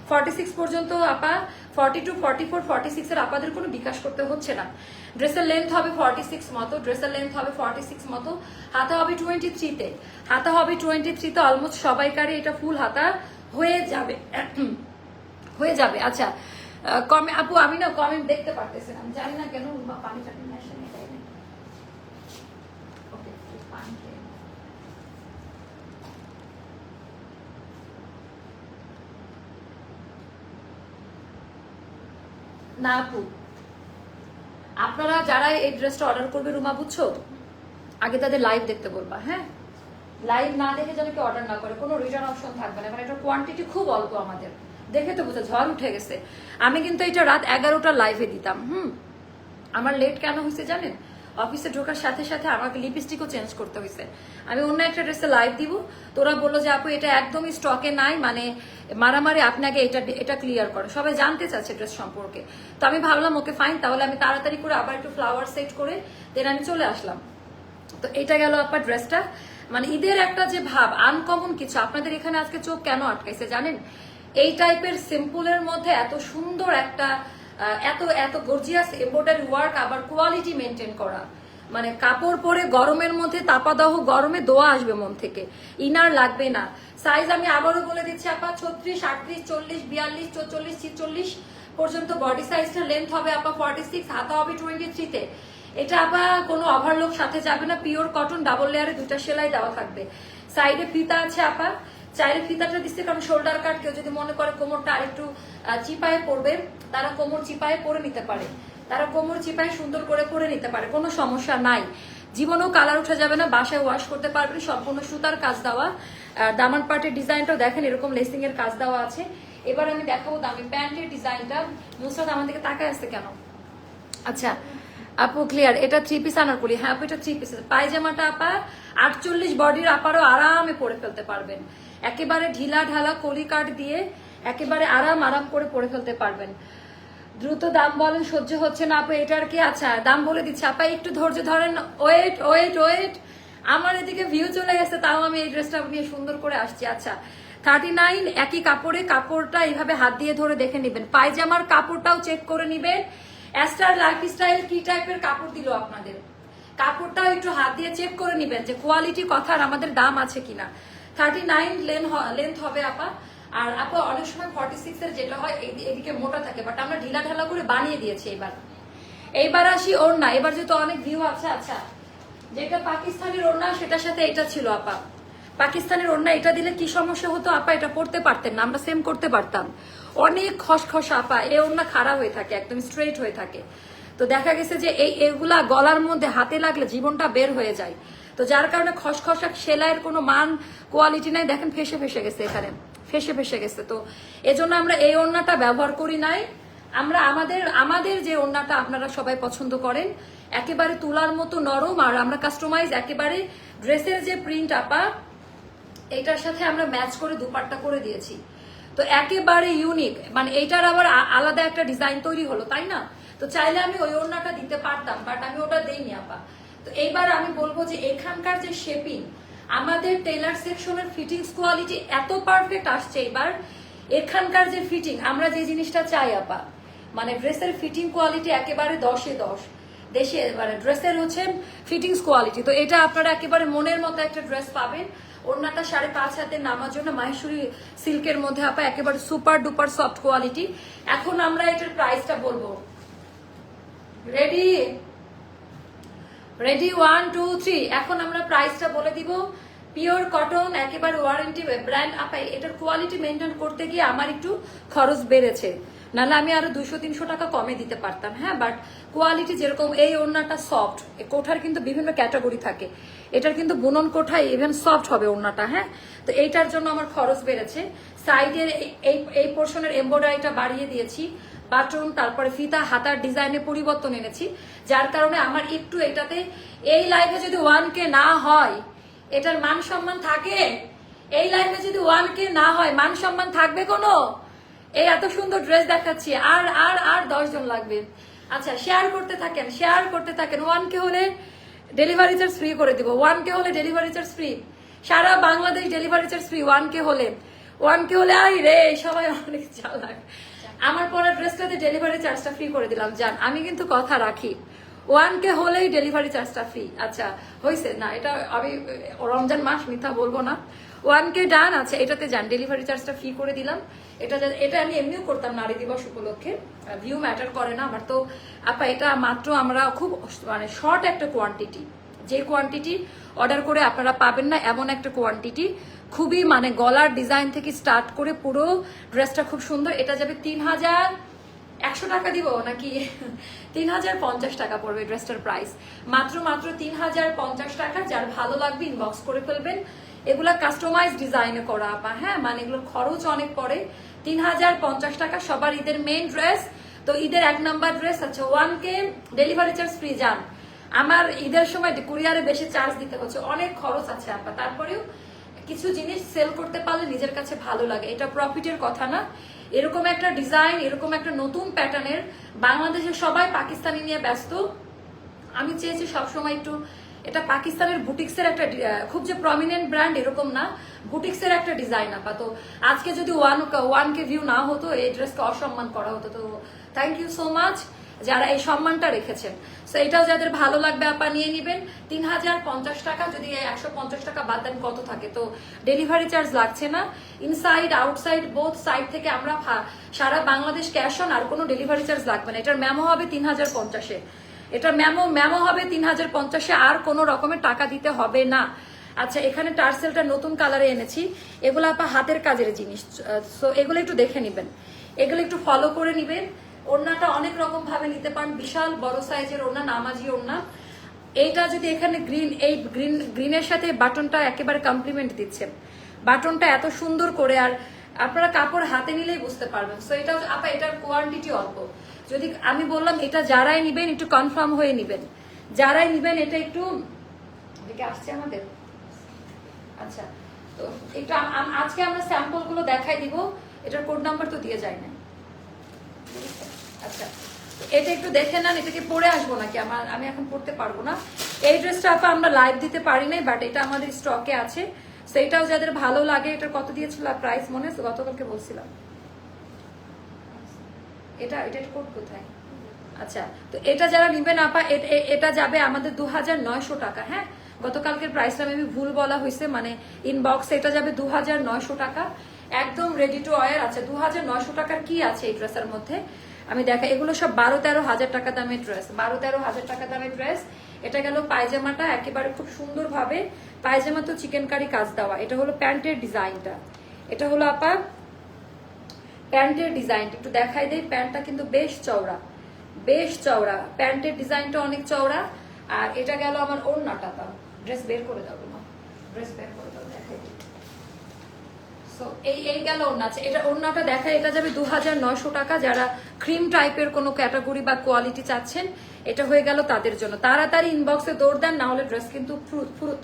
[SPEAKER 1] 46 পর্যন্ত আপা, 42, 44, 46 এর আপাদের কোনো বিকাশ করতে হচ্ছে না। ড্রেসের লেন্থ হবে 46 মতো, ড্রেসের লেন্থ হবে 46 মতো, হাতা হবে 23-তে, হাতা হবে 23-তে। অলমোস্ট সবাইকারই এটা ফুল হাতা হয়ে যাবে, হয়ে যাবে। আচ্ছা, আপু আমি না কমেন্ট দেখতে পারতেছি না, আমি জানি না কেন। পানি টানি আসেনি। না আপু, আপনারা যারা এই ড্রেসটা অর্ডার করবে রুমা, বুঝছো, আগে তাদের লাইভ দেখতে বলবা। হ্যাঁ, লাইভ না দেখে যেন কেউ অর্ডার না করে, কোনো রিটার্ন অপশন থাকবে না, কারণ এটার কোয়ান্টিটি খুব অল্প আমাদের। দেখে তো বুঝা ঝড় উঠে গেছে। আমি কিন্তু এটা রাত 11টা লাইভে দিতাম। আমার লেট কেন হয়েছে জানেন? অফিসে ঢোকার সাথে সাথে আমাকে লিপস্টিকও চেঞ্জ করতে হয়েছে। আমি অন্য একটা ড্রেসে লাইভ দিব, তোরা বললো যে আপু এটা একদমই স্টকে নাই, মানে মারামারি, আপনাকে এটা ক্লিয়ার করে, সবাই জানতে চাচ্ছে ড্রেস সম্পর্কে। তো আমি ভাবলাম ওকে ফাইন, তাহলে আমি তাড়াতাড়ি করে আবার একটু ফ্লাওয়ার সেট করে দেন আমি চলে আসলাম। তো এটা গেল আপনার ড্রেসটা, মানে ঈদের একটা যে ভাব, আনকমন কিছু। আপনাদের এখানে আজকে চোখ কেন আটকাইছে জানেন? এই টাইপের সিম্পলের মধ্যে এত সুন্দর একটা এত এত গর্জিয়াস এমব্রয়ডারি ওয়ার্ক, আবার কোয়ালিটি মেনটেন করা, মানে কাপড় পরে গরমের মধ্যে তাপাদাহ গরমে দোয়া আসবে মন থেকে, ইনার লাগবে না। সাইজ আমি আবারও বলে দিচ্ছি আপা, 36, 38, 40, 42, 44, 46 পর্যন্ত বডি সাইজটা। লেন্থ হবে আপা 46, হাতা হবে 23-তে। এটা আপা কোনো ওভারলোক সাথে যাবে না, পিওর কটন, ডাবল লেয়ারে 2টা সেলাই দেওয়া থাকবে। সাইডে ফিতা আছে আপা, চাইলে ফিতাটা দিচ্ছে, কারণ শোল্ডার কাট কেউ যদি মনে করে কোমরটা আরেকটু চিপায়ে পড়বে, তারা কোমর চিপায়ে পরে নিতে পারে, তারা কোমর চিপায়ে সুন্দর করে পরে নিতে পারে, কোনো সমস্যা নাই। জীবনেও কালার উঠে যাবে না, বাসায় ওয়াশ করতে পারবেন। সম্পূর্ণ সুতার কাজ দেওয়া, দামান পার্টের ডিজাইনটাও দেখেন, এরকম লেসিং এর কাজ দেওয়া আছে। এবার আমি দেখাবো দামি প্যান্টের ডিজাইনটা। নুসরাত আমার দিকে তাকায় আসছে কেন? আচ্ছা আপু ক্লিয়ার, এটা 3 পিস আনারকলি। হ্যাঁ আপু, এটা 3 পিস। পায়জামাটা আপা 48 বডির আপারও আরামে পরে ফেলতে পারবেন, একেবারে ঢিলা ঢালা কলি কাট দিয়ে একেবারে আরাম করে পরে ফেলতে পারবেন। দ্রুত দাম বলেন, সহ্য হচ্ছে না আপু এটার কি? আচ্ছা দাম বলে দিচ্ছি আপা, একটু ধৈর্য ধরেন। ওয়েট ওয়েট ওয়েট, আমার এদিকে ভিউ চলে গেছে, তাও আমি এই ড্রেসটা নিয়ে সুন্দর করে আসছি। আচ্ছা 39, একই কাপড়ে, কাপড়টা এইভাবে হাত দিয়ে ধরে দেখে নিবেন, পায়জামার কাপড়টাও চেক করে নিবেন। অ্যাস্টার লাইফস্টাইল কি টাইপের কাপড় দিল আপনাদের, কাপড়টাও একটু হাত দিয়ে চেক করে নিবেন যে কোয়ালিটি কথার আমাদের দাম আছে কিনা। 39 লেন্থ হবে আপা। আর আপা অনেক সময় 46 এর যেটা হয় এদিকে মোটা থাকে, বাট আমরা ঢিলা ঢালা করে বানিয়ে দিয়েছি। এইবার আসি ওড়না। এবার যেহেতু অনেক ভিউ আছে, আচ্ছা যেটা পাকিস্তানের ওড়না সেটার সাথে এটা ছিল আপা। পাকিস্তানের ওড়না এটা দিলে কি সমস্যা হতো আপা? এটা পড়তে পারতেন না, আমরা সেম করতে পারতাম। অনেক খসখসা আপা, এই ওড়না খাড়া হয়ে থাকে, একদম স্ট্রেট হয়ে থাকে। তো দেখা গেছে যে এগুলা গলার মধ্যে হাতে লাগলে জীবনটা বের হয়ে যায়। তো যার কারণে খসখসা সেলাইয়ের কোনো মান কোয়ালিটি নাই। দেখেন ফেসে গেছে, এখানে ফেসে গেছে। তো এজন্য আমরা এই ওড়নাটা ব্যবহার করি নাই। আমরা আমাদের যে ওড়নাটা আপনারা সবাই পছন্দ করেন, একেবারে তুলার মতো নরম, আর আমরা কাস্টমাইজ একেবারে ড্রেসের যে প্রিন্ট আপা এটার সাথে আমরা ম্যাচ করে দুপাট্টা করে দিয়েছি। তো একেবারে ইউনিক, মানে এইটার আবার আলাদা একটা ডিজাইন তৈরি হলো, তাই না? তো চাইলে আমি ওই ওড়নাটা দিতে পারতাম, বাট আমি ওটা দেইনি আপা। তো এইবার আমি বলবো যে এখানকার যে শেপিং, আমাদের টেইলার সেকশনের ফিটিংস কোয়ালিটি এত পারফেক্ট আসছে এবার। এখানকার যে ফিটিং, আমরা যে জিনিসটা চাই আপা, মানে ড্রেসের ফিটিং কোয়ালিটি একেবারে 10-এ 10 দেশে, মানে ড্রেসের হচ্ছে ফিটিংস কোয়ালিটি। তো এটা আপনারা একেবারে মনের মতো একটা ড্রেস পাবেন। ওড়নাটা 5.5 হাতের, নামার জন্য মাহেশ্বরী সিল্কের মধ্যে আপা একেবারে সুপার ডুপার সফট কোয়ালিটি। এখন আমরা এটার প্রাইসটা বলবো। Ready ready 1 2 3। এখন আমরা প্রাইসটা বলে দিব। পিওর কটন, একেবারে ওয়ারেন্টি ব্র্যান্ড আপা। এটার কোয়ালিটি মেনটেন করতে গিয়ে আমার একটু খরচ বেড়েছে, নাহলে আমি আরো 200-300 টাকা কমে দিতে পারতাম। হ্যাঁ, বাট কোয়ালিটি যেরকম, এই ওড়নাটা সফট, কোঠার কিন্তু বিভিন্ন ক্যাটাগরি থাকে, এটার কিন্তু বুনন কোঠায় ইভেন সফট হবে ওড়নাটা। হ্যাঁ, তো এইটার জন্য আমার খরচ বেড়েছে। সাইডের এই পোর্শনের এমব্রয়ডারিটা বাড়িয়ে দিয়েছি, বাটন, তারপরে ফিতা, হাতার ডিজাইনে পরিবর্তন এনেছি, যার কারণে আমার একটু এটাতে, এই লাইভে যদি 1K না হয় এটার মান সম্মান থাকে? এই লাইভে যদি 1K না হয় মান সম্মান থাকবে কোনো? এই এত সুন্দর ড্রেস দেখাচ্ছি, আর আর আর 10 জন লাগবে। আচ্ছা, শেয়ার করতে থাকেন, শেয়ার করতে থাকেন। 1K হলে ডেলিভারি চার্জ ফ্রি করে দিব। 1K হলে ডেলিভারি চার্জ ফ্রি, সারা Bangladesh delivery charge free. 1K হলে, 1K হলে আই রে সবাই অনেক চালাক। আমার পরা ড্রেসটাতে ডেলিভারি চার্জটা ফ্রি করে দিলাম। জান, আমি কিন্তু কথা রাখি, 1K হলেই ডেলিভারি চার্জটা ফ্রি। আচ্ছা হয়েছে না, এটা আমি রমজান মাস মিথ্যা বলবো না। 1K ডান আছে, এটাতে যান, ডেলিভারি চার্জটা ফ্রি করে দিলাম। এটা আমি এমনিও করতাম নারী দিবস উপলক্ষে, ভিউ ম্যাটার করে না আমার। তো আপা এটা মাত্র আমরা খুব মানে শর্ট একটা কোয়ান্টিটি, যে কোয়ান্টিটি অর্ডার করে আপনারা পাবেন না এমন একটা কোয়ান্টিটি। খুবই মানে গলার ডিজাইন থেকে স্টার্ট করে পুরো ড্রেসটা খুব সুন্দর। এটা যাবে 3100 টাকা দিব নাকি 3050 টাকা পড়বে ড্রেসটার প্রাইস। মাত্র 3050 টাকা। যার ভালো লাগবে ইনবক্স করে ফেলবেন। এগুলা কাস্টমাইজ ডিজাইনে করা আপা। হ্যাঁ, মানে এগুলোর খরচ অনেক পড়ে। 3050 টাকা সবার ঈদের মেইন ড্রেস। তো ঈদের 1 নাম্বার ড্রেস। আচ্ছা, 1K ডেলিভারি চার্জ ফ্রি। যান, আমার ঈদের সময় কুরিয়ারে বেশি চার্জ দিতে হচ্ছে, অনেক খরচ আছে আপা। তারপরেও কিছু জিনিস সেল করতে পারলে নিজের কাছে ভালো লাগে, এটা প্রফিটের কথা না। এরকম একটা ডিজাইন, এরকম একটা নতুন প্যাটার্নের, বাংলাদেশে সবাই পাকিস্তানি নিয়ে ব্যস্ত। আমি চেয়েছি সবসময় একটু, এটা পাকিস্তানের বুটিক্সের একটা খুব যে প্রমিনেন্ট ব্র্যান্ড এরকম না, বুটিক্সের একটা ডিজাইন আপা। তো আজকে যদি 1K ভিউ না হতো, এই ড্রেসকে অসম্মান করা হতো। তো থ্যাংক ইউ সো মাচ যারা এই সম্মানটা রেখেছেন। তো এটাও যাদের ভালো লাগবে আপা নিয়ে নিবেন। 3050 টাকা, যদি 150 টাকা বাদ দেন কত থাকে? তো ডেলিভারি চার্জ লাগছে না। ইনসাইড আউটসাইড বোথ সাইড থেকে আমরা সারা বাংলাদেশ ক্যাশ অন, আর কোনো ডেলিভারি চার্জ লাগবে না। এটার ম্যামো হবে 3050-এ, এটা ম্যামো হবে 3050-এ, আর কোনো রকমের টাকা দিতে হবে না। আচ্ছা, এখানে টার্সেলটা নতুন কালারে এনেছি, এগুলো আপা হাতের কাজের জিনিস। সো এগুলো একটু দেখে নিবেন, এগুলো একটু ফলো করে নিবেন। ওড়নাটা অনেক রকম ভাবে নিতে পারেন, বিশাল বড় সাইজের ওড়না, নামাজি ওড়না। এইটা যদি এখানে এই গ্রিনের সাথে বাটনটা একেবারে কমপ্লিমেন্ট দিচ্ছে, বাটনটা এত সুন্দর করে, আর আপনারা কাপড় হাতে নিলেই বুঝতে পারবেন। সো এটা আপা, এটার কোয়ান্টিটি অল্প। যদি আমি বললাম এটা যারাই নিবেন একটু কনফার্ম হয়ে নিবেন, যারাই নিবেন এটা একটু এদিকে আসছে আমাদের। আচ্ছা, তো একটু আজকে আমরা স্যাম্পল গুলো দেখাই দিব। এটার কোড নাম্বার তো দিয়ে যায় না। আচ্ছা, এটা একটু দেখে নেন, এটাকে পরে আসবো নাকি? আমি এখন পড়তে পারবো না। এই ড্রেসটা আপা আমরা লাইভ দিতে পারি নাই, বাট এটা আমাদের স্টকে আছে। সেইটাও যাদের ভালো লাগে। এটার কত দিয়েছিল প্রাইস মনে আছে? গতকালকে বলছিলাম। এটা কোড কোথায়? আচ্ছা, তো এটা যারা নিবেন আপা, এটা যাবে আমাদের 2900 টাকা। হ্যাঁ, গতকালকের প্রাইসটা আমি ভুল বলা হয়েছে, মানে ইনবক্স। এটা যাবে 2900 টাকা, একদম রেডি টু ওয়্যার। আচ্ছা, 2900 টাকার কি আছে এই ড্রেসের মধ্যে আমি দেখা। এগুলো সব 12-13 হাজার টাকা দামের ড্রেস, 12-13 হাজার টাকা দামের ড্রেস। এটা গেল পায়জামাটা, একেবারে খুব সুন্দর ভাবে পায়জামা তো চিকেন কারি কাজ দেওয়া। এটা হলো প্যান্টের ডিজাইনটা, এটা হলো আপা প্যান্টের ডিজাইনটা একটু দেখাই দেই। প্যান্টটা কিন্তু বেশ চওড়া, বেশ চওড়া, প্যান্টের ডিজাইনটা অনেক চওড়া। আর এটা গেল আমার ওড়নাটা। তাও ড্রেস বের করে দাও না, ড্রেস বের করে দাও, দেখাই দিই। সো এই গেল ওড়না। আছে এটা ওড়নাটা দেখায়, এটা যাবে 2900 টাকা। যারা ক্রিম টাইপের কোনো ক্যাটাগরি বা কোয়ালিটি চাচ্ছেন, এটা হয়ে গেল তাদের জন্য। তাড়াতাড়ি ইনবক্সে দৌড় দেন, না হলে ড্রেস কিন্তু ফুরুত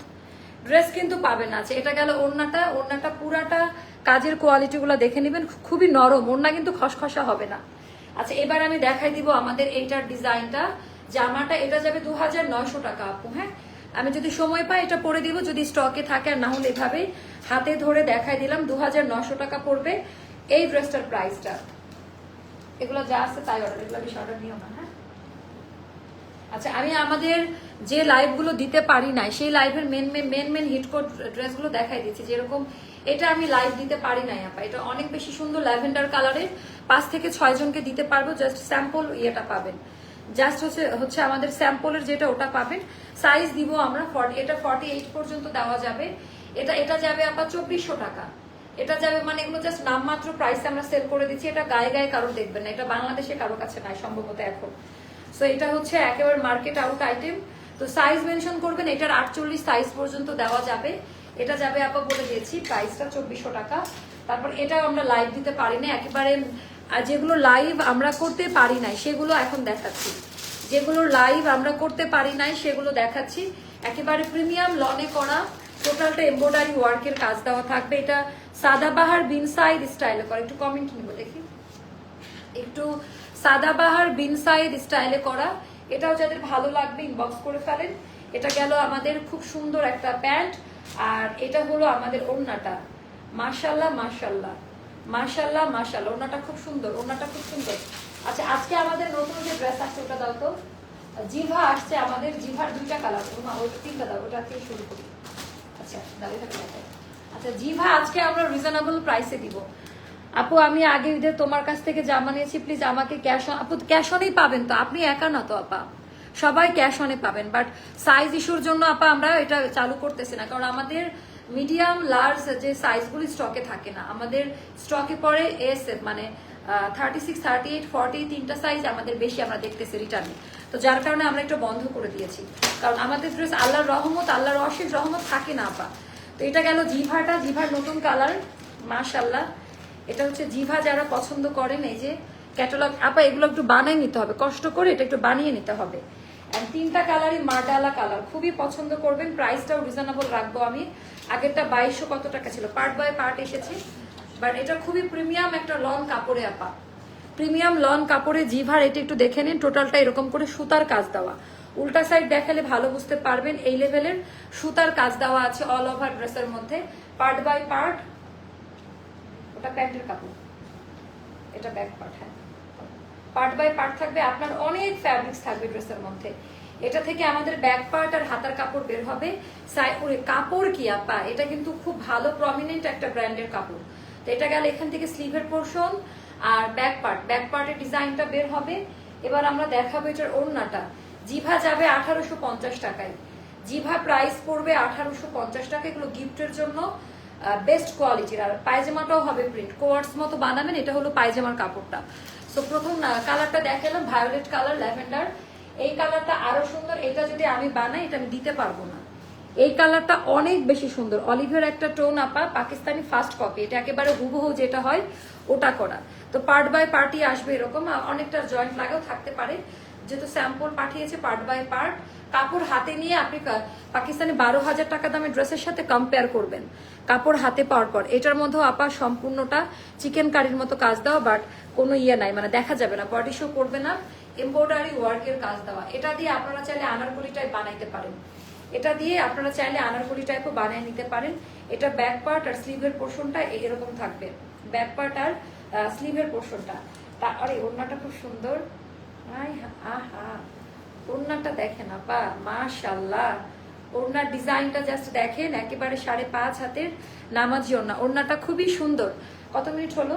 [SPEAKER 1] ড্রেস কিন্তু পাবেন না। আছে এটা গেল ওড়নাটা। ওড়নাটা পুরাটা কাজের কোয়ালিটি গুলো দেখে নেবেন, খুবই নরম ওড়না, কিন্তু খসখসা হবে না। আচ্ছা, এবার আমি দেখাই দিব আমাদের এইটার ডিজাইনটা। জামাটা এটা যাবে 2900 টাকা আপু। হ্যাঁ, আমি যদি সময় পাই এটা পরে দিব, যদি স্টকে থাকে, আর না হলে এভাবেই হাতে ধরে দেখাই দিলাম। 2900 টাকা পড়বে এই ড্রেসটার প্রাইসটা। এগুলো যা আছে তাই অর্ডার, এগুলো বেশি অর্ডার নিও না, হ্যাঁ। আচ্ছা, আমি আমাদের যে লাইভগুলো দিতে পারি নাই সেই লাইভের মেন হিট কোড ড্রেসগুলো দেখাই দিচ্ছি। যেরকম এটা আমি লাইভ দিতে পারি নাই আপা, এটা অনেক বেশি সুন্দর ল্যাভেন্ডার কালারের, 5 থেকে 6 জনকে দিতে পারবো। জাস্ট স্যাম্পল ইয়েটা পাবেন, জাস্ট হচ্ছে আমাদের স্যাম্পলের যেটা ওটা পাবেন। সাইজ দিব আমরা 40, এটা 48 পর্যন্ত দেওয়া যাবে। এটা যাবে আপা 2400 টাকা। এটা যাবে মানে এগুলো জাস্ট নামমাত্র প্রাইসে আমরা সেল করে দিচ্ছি। এটা গায়ে গায়ে কারো দেখবেন না, এটা বাংলাদেশে কারো কাছে নাই সম্ভবত এখন। সো এটা হচ্ছে একেবারে মার্কেট আউট আইটেম। তো সাইজ মেনশন করবেন, এটার 48 সাইজ পর্যন্ত দেওয়া যাবে। এটা যাবে আপা বলে দিয়েছি, প্রাইসটা 2400 টাকা। তারপর এটাও আমরা লাইভ দিতে পারি না একেবারে, যেগুলো লাইভ আমরা করতে পারি নাই সেগুলো এখন দেখাচ্ছি। যেগুলো লাইভ আমরা করতে পারি নাই সেগুলো দেখাচ্ছি। একেবারে প্রিমিয়াম লনে করা, টোটালটা এমব্রয়ডারি ওয়ার্কের কাজ দেওয়া থাকবে। এটা সাদাবাহার বিন সাইড স্টাইলে করা, একটু কমেন্ট নিব দেখি, একটু সাদাবাহার বিন সাইড স্টাইলে করা। এটাও যাদের ভালো লাগবে ইনবক্স করে ফেলেন। এটা গেল আমাদের খুব সুন্দর একটা প্যান্ট, আর এটা হলো আমাদের ওড়নাটা। মাশাল্লাহ মাশাল্লাহ মাশাল্লাহ মাশাল্লাহ, ওড়নাটা খুব সুন্দর, ওড়নাটা খুব সুন্দর। আচ্ছা, আজকে আমাদের নতুন যে ড্রেস আসছে ওটা দাও তো। জিভা আসছে আমাদের, জিভার 2টা কালার, ওটা 3টা দাও, ওটা থেকে শুরু করি। আচ্ছা দাঁড়িয়ে থাকে। আচ্ছা, জিভা আজকে আমরা রিজনেবল প্রাইসে দিব। আপু আমি আগে ঈদে তোমার কাছ থেকে জামা নিয়েছি, প্লিজ আমাকে ক্যাশ অন, আপু ক্যাশ অনেই পাবেন তো, আপনি একা না তো আপা, সবাই ক্যাশ অনে পাবেন। বাট সাইজ ইস্যুর জন্য আপা আমরা এটা চালু করতেছি না, কারণ আমাদের মিডিয়াম লার্জ যে সাইজগুলি স্টকে থাকে না, আমাদের স্টকে পড়ে এস মানে 36, 38, 40 3টা সাইজ আমাদের বেশি আমরা দেখতেছি রিটার্নে। তো যার কারণে আমরা একটু বন্ধ করে দিয়েছি, কারণ আমাদের ড্রেস আল্লাহর রহমত, আল্লাহর অশেষ রহমত থাকে না আপা। তো এটা গেল জিভাটা, জিভার নতুন কালার মাশাল্লাহ। এটা হচ্ছে জিভা যারা পছন্দ করেন, এই যে ক্যাটালগ আপা, এগুলো একটু বানিয়ে নিতে হবে, কষ্ট করে এটা একটু বানিয়ে নিতে হবে। এন্ড 3টা কালারই মার্ডালা কালার, খুবই পছন্দ করবেন। প্রাইসটাও রিজনেবল রাখবো আমি। আগেরটা 2200 কত টাকা ছিল, পার্ট বাই পার্ট এসেছে। বাট এটা খুবই প্রিমিয়াম একটা লন কাপড়ে আপা, প্রিমিয়াম লন কাপড়ে জিভার। এটা একটু দেখে নিন, টোটালটা এরকম করে সুতার কাজ দেওয়া। উল্টা সাইড দেখালে ভালো বুঝতে পারবেন, এই লেভেলের সুতার কাজ দেওয়া আছে অল ওভার ড্রেসের মধ্যে, পার্ট বাই পার্ট। ওটা প্যান্টের কাপড়, এটা ব্যাক পার্ট, হ্যাঁ পার্ট বাই পার্ট থাকবে। আপনার অনেক ফ্যাব্রিক্স থাকবে ড্রেসের মধ্যে। এটা থেকে আমাদের ব্যাক পার্ট আর হাতার কাপড় বের হবে। কাপড় কি আপা, এটা কিন্তু খুব ভালো প্রমিনেন্ট একটা ব্র্যান্ডের কাপড়। তো এটা গেল এখান থেকে স্লিভের পোর্শন আর ব্যাক পার্টের ডিজাইনটা বের হবে। এবার আমরা দেখাবো এটার ওড়নাটা। জিভা যাবে 1850 টাকায়, জিভা প্রাইস পড়বে 1850 টাকা। এগুলো গিফটের জন্য বেস্ট কোয়ালিটির। আর পায়জামাটাও হবে প্রিন্ট, কোয়ার্টস মতো বানাবেন। এটা হলো পায়জামার কাপড়টা। সো প্রথম কালারটা দেখালাম ভায়োলেট কালার, ল্যাভেন্ডার। এই কালারটা আরো সুন্দর, এটা যদি আমি বানাই এটা আমি দিতে পারবো না। এই কালারটা অনেক বেশি সুন্দর, অলিভের একটা টোন আপা, পাকিস্তানি ফার্স্ট কপি। এটা একেবারে হুবহু যেটা হয় ওটা করা। তো পার্ট বাই পার্টই আসবে এরকম, অনেকটা জয়েন্ট লাগাও থাকতে পারে, যেহেতু স্যাম্পল পাঠিয়েছে পার্ট বাই পার্ট। কাপড় হাতে নিয়ে আপনি পাকিস্তানি 12,000 টাকা দামের ড্রেসের সাথে কম্পেয়ার করবেন কাপড় হাতে পাওয়ার পর। এটার মধ্যেও আপা সম্পূর্ণটা চিকেন কারির মতো কাজ দেওয়া, বাট কোনো ইয়ে নাই, মানে দেখা যাবে না, বডি শো করবে না, এমব্রয়ডারি ওয়ার্কের কাজ দেওয়া। এটা দিয়ে আপনারা চাইলে আনারকলি টাইপ বানাইতে পারেন, এটা দিয়ে আপনারা চাইলে আনারকলি টাইপও বানিয়ে নিতে পারেন। এটা ব্যাক পার্ট আর স্লিভের পোর্শনটা এরকম থাকবে, ব্যাক পার্ট আর স্লিভের পোর্শনটা। আরে ওড়নাটা খুব সুন্দর, আহা ওড়নাটা দেখেন আপা মাশাআল্লাহ, ওড়নার ডিজাইনটা জাস্ট দেখেন, একেবারে 5.5 হাতের নামাজি ওড়না। ওড়নাটা খুবই সুন্দর। কত মিনিট হলো?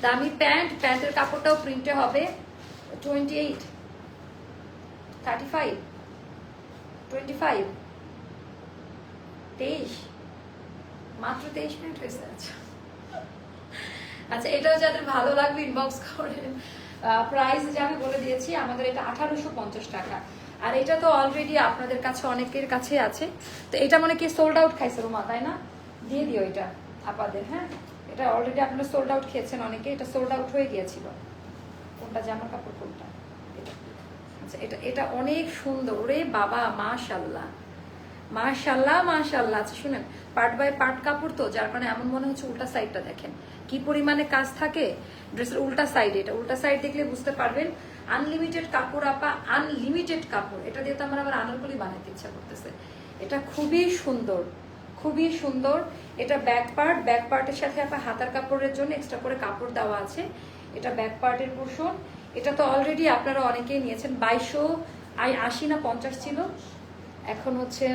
[SPEAKER 1] দামি প্যান্ট, প্যান্টের কাপড়টাও প্রিন্টে হবে। 28, 35, 25, 23, মাত্র 23 মিনিট হয়েছে। আচ্ছা এটাও যাদের ভালো লাগবে ইনবক্স করেন। প্রাইস যে আমি বলে দিয়েছি, আমাদের এটা 1850 টাকা। আর এটা তো অলরেডি আপনাদের কাছে অনেকের কাছে আছে। তো এটা মানে কি সোল্ড আউট খাইছে রুমা, তাই না? দিয়ে দিও এটা আপনাদের, হ্যাঁ এটা অলরেডি আপনারা সোল্ড আউট খেয়েছেন অনেকে, এটা সোল্ড আউট হয়ে গিয়েছিল। কোনটা জামার কাপড় কোনটা? আচ্ছা এটা অনেক সুন্দর রে বাবা, মাশাআল্লাহ মাশাআল্লাহ মাশাআল্লাহ। আচ্ছা শুনেন, পার্ট বাই পার্ট কাপড় তো, যার কারণে এমন মনে হচ্ছে উল্টা সাইডটা দেখেন কি পরিমাণে কাজ থাকে ড্রেসের উল্টা সাইডে। এটা উল্টা সাইড দেখলে বুঝতে পারবেন। আনলিমিটেড কাপড় আপা, আনলিমিটেড কাপড়। এটা দিয়ে তো আমার আবার আনারকলি বানাতে ইচ্ছা করতেছে। এটা খুবই সুন্দর, খুবই সুন্দর। এটা ব্যাক পার্টের সাথে আপা হাতার কাপড়ের জন্য এক্সট্রা করে কাপড় দেওয়া আছে। এটা ব্যাক পার্টের পোর্শন। এটা তো অলরেডি আপনারা অনেকেই নিয়েছেন, 2280 না 50 ছিল, এখন হচ্ছে।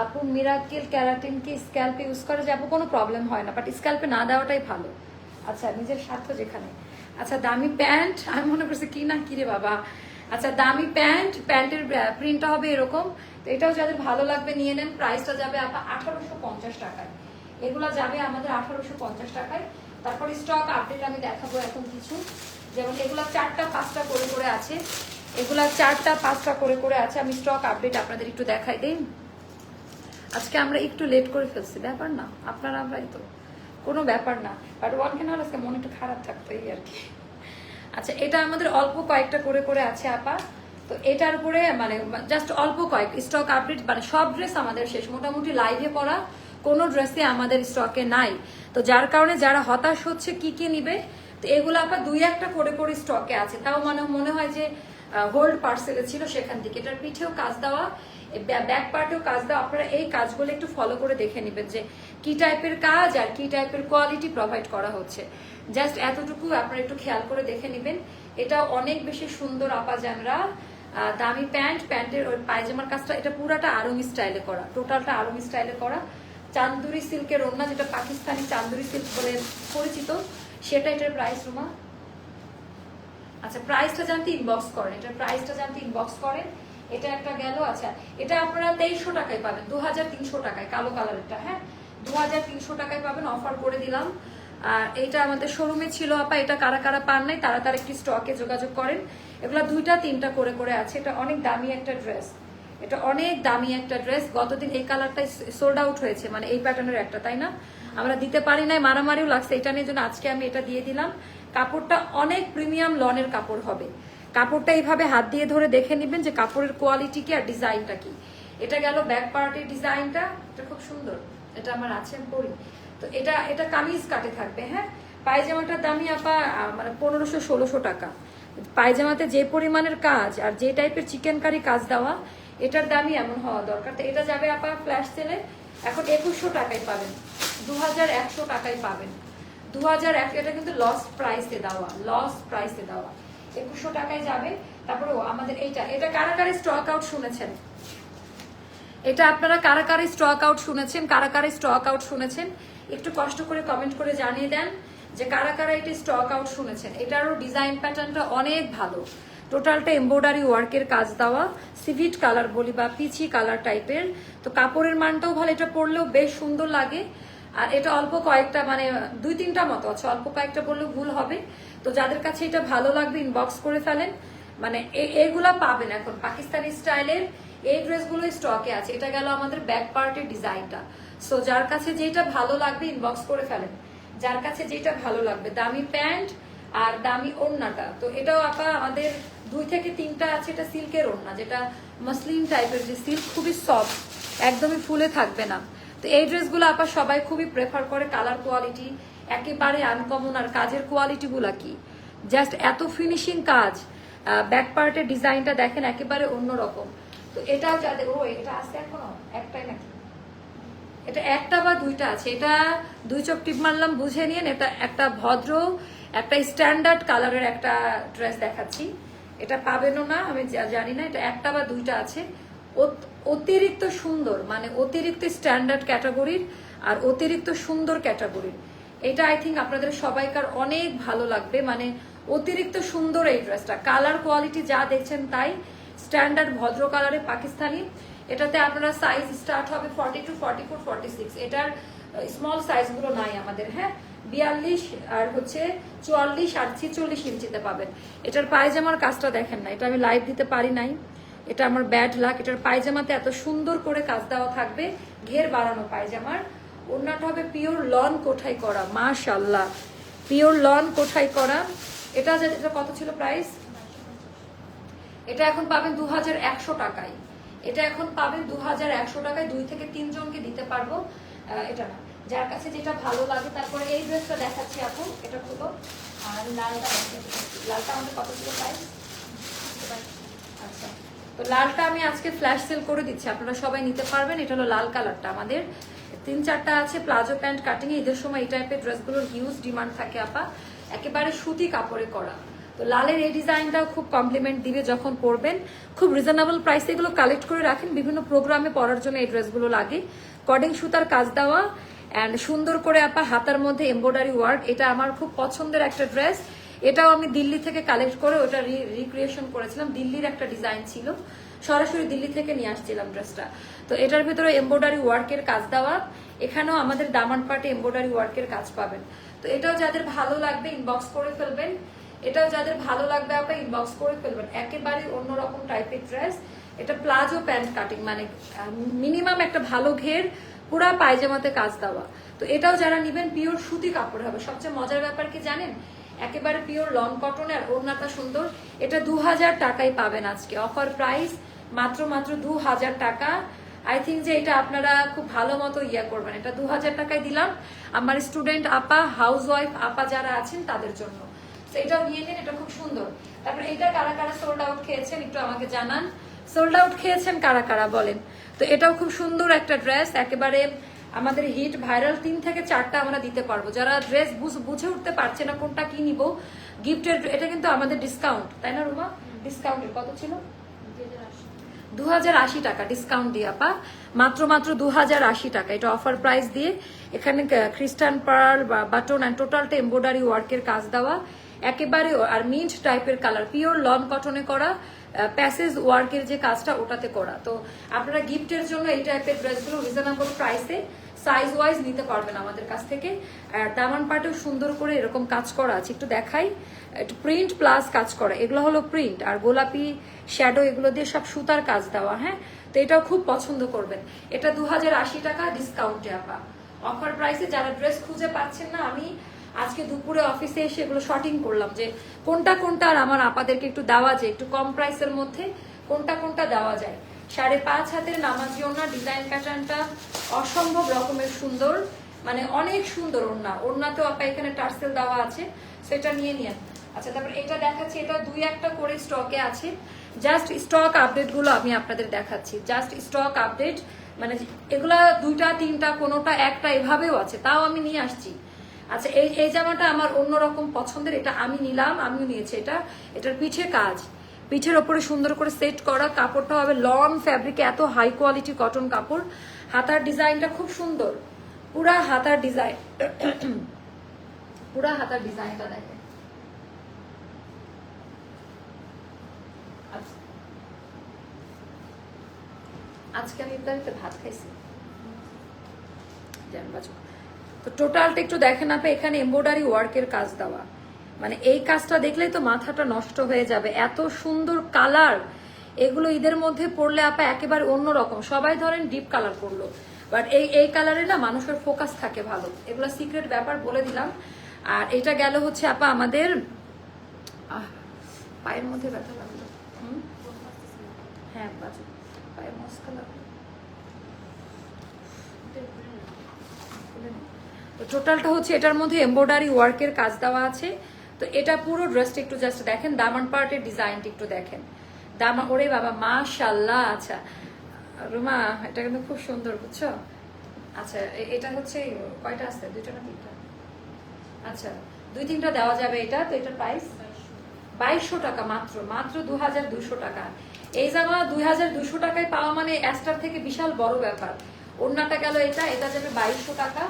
[SPEAKER 1] আপু মিরাকেল ক্যারাটিন কি স্ক্যাল্পে ইউজ করা যাবে? কোনো প্রবলেম হয় না, বাট স্ক্যাল্পে না দেওয়াটাই ভালো। আচ্ছা, নিজের স্বার্থ যেখানে। আচ্ছা, দামি প্যান্ট, আমি মনে করছি কি না কিরে বাবা। আচ্ছা, দামি প্যান্টের প্রিন্টটা হবে এরকম। তো এটাও যাদের ভালো লাগবে নিয়ে নেন। প্রাইসটা যাবে আপনার 1850 টাকায়। এগুলা যাবে আমাদের 1850 টাকায়। তারপর স্টক আপডেট আমি দেখাবো এখন কিছু, যেমন এগুলা 4টা 5টা করে আছে, এগুলা 4টা 5টা করে আছে। আমি স্টক আপডেট আপনাদের একটু দেখাই দিই। আজকে আমরা একটু লেট করে ফেলছি, ব্যাপার না, আপনারা আমরাই তো, কোনো ব্যাপার না। বাট ওয়ান কেন হল আজকে মনে একটু খারাপ থাকতো এই আর কি। আচ্ছা, এটা আমাদের অল্প কয়েকটা করে আছে আপা। তো এটার উপরে মানে জাস্ট অল্প কয়েক স্টক আপডেট, মানে সব ড্রেস আমাদের শেষ, মোটামুটি লাইভে পরা কোনো ড্রেসই আমাদের স্টকে নাই। তো যার কারণে যারা হতাশ হচ্ছে কি নিবে, তো এগুলো আপা 2-1টা করে স্টকে আছে। তাও মানে মনে হয় যে হোল্ড পার্সেলে ছিল সেখান থেকে। এটার পিঠেও কাজ দেওয়া, ব্যাক পার্টেও কাজ দেওয়া। আপনারা এই কাজগুলো একটু ফলো করে দেখে নেবেন যে কি টাইপের কাজ আর কি টাইপের কোয়ালিটি প্রোভাইড করা হচ্ছে। জাস্ট এতটুকু আপনারা একটু খেয়াল করে দেখে নেবেন। এটা অনেক বেশি সুন্দর আপা জানরা। দামি প্যান্টের ওই পায়জামার কাজটা, এটা পুরাটা আরঙি স্টাইলে করা, টোটালটা আরঙি স্টাইলে করা। চান্দুরি সিল্কের ওড়না, যেটা পাকিস্তানি চান্দুরি সিল্ক বলে পরিচিত, সেটা। এটার প্রাইস রুমা, আচ্ছা প্রাইসটা জানতে ইনবক্স করেন, এটার প্রাইসটা জানতে ইনবক্স করেন। এটা একটা গেল। আচ্ছা, এটা আপনারা 2300 টাকায় পাবেন, 2300 টাকায়, কালো কালারেরটা। হ্যাঁ, 2300 টাকায় পাবেন, অফার করে দিলাম। আর এইটা আমাদের শোরুমে ছিল আপা, এটা কারা পান নাই তারা একটি স্টকে যোগাযোগ করেন। এগুলা 2-3টা করে আছে। এটা অনেক দামি একটা ড্রেস, এটা অনেক দামি একটা ড্রেস। গতদিন এই কালারটাই সোল্ড আউট হয়েছে, মানে এই প্যাটার্নের একটা, তাই না? আমরা দিতে পারি নাই, মারামারিও লাগছে এটা নিয়ে, জন্য আজকে আমি এটা দিয়ে দিলাম। কাপড়টা অনেক প্রিমিয়াম লনের কাপড় হবে। কাপড়টা এইভাবে হাত দিয়ে ধরে দেখে নেবেন যে কাপড়ের কোয়ালিটি কি আর ডিজাইনটা কি। এটা গেল ব্যাক পার্টের ডিজাইনটা, এটা খুব সুন্দর, এটা আমার আছে আমি পরি। তো এটা কামিজ কাটে থাকবে। হ্যাঁ, পায়জামাটার দামই আপা মানে 1500-1600 টাকা। পায়জামাতে যে পরিমাণের কাজ আর যে টাইপের চিকেন কারি কাজ দেওয়া, এটার দামই এমন হওয়া দরকার। তো এটা যাবে আপা ফ্ল্যাশ সেলে এখন 2100 টাকায় পাবেন, 2100 টাকায় পাবেন। 2001, এটা কিন্তু লস প্রাইসে দেওয়া, 2100 টাকায় যাবে। তারপরে আমাদের এটা কারা স্টক আউট শুনেছেন, এটা আপনারা কারা স্টক আউট শুনেছেন, একটু কষ্ট করে কমেন্ট করে জানিয়ে দেন যে কারা এটা স্টক আউট শুনেছেন। এটারও ডিজাইন প্যাটার্নটা অনেক ভালো, টোটালটা এমব্রয়ডারি ওয়ার্কের কাজ দেওয়া, সিভিট কালার বলি বা পিচি কালার টাইপের। তো কাপড়ের মানটাও ভালো, এটা পরলেও বেশ সুন্দর লাগে। আর এটা অল্প কয়েকটা, মানে 2-3টা মতো আছে, অল্প কয়েকটা বললেও ভুল হবে। তো যাদের কাছে এটা ভালো লাগবে ইনবক্স করে ফেলেন। মানে এইগুলা পাবেন এখন পাকিস্তানি স্টাইলের এই ড্রেসগুলো স্টকে আছে। এটা গেল আমাদের ব্যাক পার্টের ডিজাইনটা। সো যার কাছে যেটা ভালো লাগবে ইনবক্স করে ফেলেন, যার কাছে যেটা ভালো লাগবে। দামি প্যান্ট আর দামি ওড়নাটা, তো এটাও আপা আমাদের 2-3টা আছে। এটা সিল্কের ওড়না, যেটা মসলিন টাইপের, যে সিল্ক খুবই সফট, একদমই ফুলে থাকবে না। তো এই ড্রেসগুলো আপা সবাই খুবই প্রেফার করে, কালার কোয়ালিটি একেবারে আনকমন। আর কাজের কোয়ালিটি গুলা কি, জাস্ট এত ফিনিশিং কাজ। ব্যাক পার্টের ডিজাইনটা দেখেন একেবারে অন্যরকম। তো এটা যাদের এটা আছে এখনো একটাই নাকি, এটা একটা বা 2টা আছে। এটা 2 চোখ টিপ মারলাম, বুঝে নিন। এটা একটা ভদ্র, একটা স্ট্যান্ডার্ড কালারের একটা ড্রেস দেখাচ্ছি। এটা পাবেনও না আমি জানি না, এটা একটা বা 2টা আছে। অতিরিক্ত সুন্দর, মানে অতিরিক্ত স্ট্যান্ডার্ড ক্যাটাগরির আর অতিরিক্ত সুন্দর ক্যাটাগরির। এটা আই থিঙ্ক আপনাদের সবাইকার অনেক ভালো লাগবে, মানে অতিরিক্ত সুন্দর এই ড্রেসটা। কালার কোয়ালিটি যা দেখছেন তাই, স্ট্যান্ডার্ড ভদ্র কালারে পাকিস্তানি। এটাতে আপনারা সাইজ স্টার্ট হবে 42, 44, 46। এটার স্মল সাইজগুলো নাই আমাদের। হ্যাঁ, 42 আর হচ্ছে 44 আর 46 ইঞ্চিতে পাবেন। এটার পায়জামার কাজটা দেখেন না, এটা আমি লাইভ দিতে পারি নাই, এটা আমার ব্যাড লাক। এটার পায়জামাতে এত সুন্দর করে কাজ দেওয়া থাকবে, ঘের বাড়ানো পায়জামার। ওড়নাটা হবে পিওর লন কোঠাই করা, মাশাআল্লাহ, পিওর লন কোঠাই করা। এটা কত ছিল প্রাইস? এটা এখন পাবেন 2100 টাকায়। এটা এখন পাবেন 2100 টাকায়, 2 থেকে 3 জনকে দিতে পারবো। এটা না, যার কাছে যেটা ভালো লাগে। তারপরে এই ড্রেসটা দেখাচ্ছি আপু, এটা খুলো। আর লালটা দেখাচ্ছি, লালটা আমাদের কত ছিল প্রাইস? আচ্ছা, তো লালটা আমি আজকে ফ্ল্যাশ সেল করে দিচ্ছি, আপনারা সবাই নিতে পারবেন। এটা হলো লাল কালারটা। আমাদের 3-4টা আছে প্লাজো প্যান্ট কাটিং। ঈদের সময় এই টাইপের ড্রেসগুলোর হিউজ ডিমান্ড থাকে আপা। একেবারে সুতি কাপড়ে করা। তো লালের এই ডিজাইনটাও খুব কমপ্লিমেন্ট দিবে যখন পরবেন। খুব রিজনেবল প্রাইসে এগুলো কালেক্ট করে রাখেন, বিভিন্ন প্রোগ্রামে পরার জন্য এই ড্রেসগুলো লাগে। কডিং সুতার কাজ দেওয়া অ্যান্ড সুন্দর করে আপা হাতার মধ্যে এমব্রয়ডারি ওয়ার্ক। এটা আমার খুব পছন্দের একটা ড্রেস। এটাও আমি দিল্লি থেকে কালেক্ট করে ওটা রিক্রিয়েশন করেছিলাম। দিল্লির একটা ডিজাইন ছিল, সরাসরি দিল্লি থেকে নিয়ে আসছিলাম ড্রেসটা। তো এটার ভিতরে এমব্রয়ডারি ওয়ার্কের কাজ দেওয়া, এখানেও আমাদের দামান পার্টে এমব্রয়ডারি ওয়ার্কের কাজ পাবেন। তো এটাও যাদের ভালো লাগবে ইনবক্স করে ফেলবেন, এটাও যাদের ভালো লাগবে আপনি ইনবক্স করে ফেলবেন। একেবারে অন্যরকম টাইপের ড্রেস। এটা প্লাজো প্যান্ট কাটিং, মানে মিনিমাম একটা ভালো ঘের, পুরা পায়জামাতে কাজ দেওয়া। তো এটাও যারা নিবেন পিওর সুতি কাপড় হবে। সবচেয়ে মজার ব্যাপার কি জানেন, একেবারে পিওর লং কটন, আর ওড়নাটা সুন্দর। এটা 2000 টাকায় পাবেন আজকে, অফার প্রাইস মাত্র 2000 টাকা। আই থিঙ্ক যে এটা আপনারা খুব ভালো মতো করবেন। এটা 2000 টাকায় দিলাম আমার স্টুডেন্ট আপা, হাউস ওয়াইফ আপা যারা আছেন তাদের জন্য। এটাও নিয়ে নিন, এটা খুব সুন্দর। তারপরে এটা কারা কারা সোল্ড আউট খেয়েছেন একটু আমাকে জানান। সোল্ড আউট খেয়েছেন কারা কারা বলেন। তো এটাও খুব সুন্দর একটা ড্রেস, একেবারে আমাদের হিট ভাইরাল 3 থেকে 4টা আমরা দিতে পারবো। যারা ড্রেস বুঝে উঠতে পারছে না কোনটা কি নিব গিফটের, এটা কিন্তু আমাদের ডিসকাউন্ট, তাই না রুমা? ডিসকাউন্টের কত ছিল? 2080 টাকা ডিসকাউন্ট দিয়ে আপা, মাত্র 2080 টাকা। এটা অফার প্রাইস দিয়ে। এখানে খ্রিস্টান পার্ল বাটন অ্যান্ড টোটালটা এমব্রয়ডারি ওয়ার্কের কাজ দেওয়া, একেবারে আর মিন্ট টাইপের কালার, পিওর লন কটনে করা, প্যাসেজ ওয়ার্কের যে কাজটা ওটাতে করা। তো আপনারা গিফটের জন্য এই টাইপের ড্রেসগুলো রিজনেবল প্রাইসে সাইজ ওয়াইজ নিতে পারবেন আমাদের কাছ থেকে। আর দামান পাটেও সুন্দর করে এরকম কাজ করা আছে, একটু দেখাই। প্রিন্ট প্লাস কাজ করা, এগুলো হলো প্রিন্ট, আর গোলাপি শ্যাডো এগুলো দিয়ে সব সুতার কাজ দেওয়া। হ্যাঁ, তো এটাও খুব পছন্দ করবেন। এটা 2080 টাকা ডিসকাউন্টে আপা, অফার প্রাইসে। যারা ড্রেস খুঁজে পাচ্ছেন না, আমি আজকে দুপুরে অফিসে এসে এগুলো শর্টিং করলাম যে কোনটা কোনটা আর আমার আপাদেরকে একটু দেওয়া যায়, একটু কম প্রাইসের মধ্যে কোনটা কোনটা দেওয়া যায়। 5.5 হাতের নামাজি ওড়না, ডিজাইন প্যাটার্নটা অসম্ভব রকমের সুন্দর, মানে অনেক সুন্দর ওড়না। ওড়নাতেও আপা এখানে টার্সেল দেওয়া আছে, সেটা নিয়ে নিন। আচ্ছা, তারপর এটা দেখাচ্ছি, এটা 2-1টা করে স্টকে আছে। জাস্ট স্টক আপডেট গুলো আমি আপনাদের দেখাচ্ছি, জাস্ট স্টক আপডেট। মানে এগুলা 2টা 3টা কোনোটা একটা এভাবেও আছে, তাও আমি নিয়ে আসছি। আচ্ছা, এই জামাটা আমার অন্যরকম পছন্দের, এটা আমি নিলাম, আমিও নিয়েছি। এটার পিঠে কাজ, পিঠের ওপরে সুন্দর করে সেট করা, কাপড়টা হবে লং ফ্যাব্রিকে, এত হাই কোয়ালিটি কটন কাপড়। হাতার ডিজাইনটা খুব সুন্দর, পুরা হাতার ডিজাইন, পুরা হাতার ডিজাইনটা দেখেন। আজকে আমি ইফতারিতে ভাত খাইছি, তো টোটালটা একটু দেখেন আপনি। এখানে এমব্রয়ডারি ওয়ার্কের কাজ দেওয়া, মানে এই কাজটা দেখলেই তো মাথাটা নষ্ট হয়ে যাবে, এত সুন্দর কালার। এগুলো ঈদের মধ্যে পরলে আপা একেবারে অন্যরকম। সবাই ধরেন ডিপ কালার পরলো, বাট এই কালারে না মানুষের ফোকাস থাকে ভালো। এগুলো সিক্রেট ব্যাপার বলে দিলাম। আর এটা গেল হচ্ছে আপা আমাদের পায়ের মধ্যে ব্যথা লাগলো। হ্যাঁ, বাজে পায়ের মস্কা লাগলো। তো টোটালটা হচ্ছে এটার মধ্যে এমব্রয়ডারি ওয়ার্কের কাজ দেওয়া আছে। তো এটা পুরো ড্রেসটা একটু জাস্ট দেখেন, দামান পার্টের ডিজাইনটা একটু দেখেন। দামা, ওরে বাবা মাশাআল্লাহ। আচ্ছা রুমা, এটা কিন্তু খুব সুন্দর, বুঝছো? আচ্ছা, এটা হচ্ছে কয়টা আছে? 2টা না 3টা? আচ্ছা, 2-3টা দেওয়া যাবে এটা। তো এটার প্রাইস 2200 টাকা, মাত্র 2200 টাকা। এই জামা 2200 টাকায় পাওয়া মানে অ্যাস্টার থেকে বিশাল বড় ব্যাপার। ওড়নাটা গেল এটা যাবে 2200 টাকা।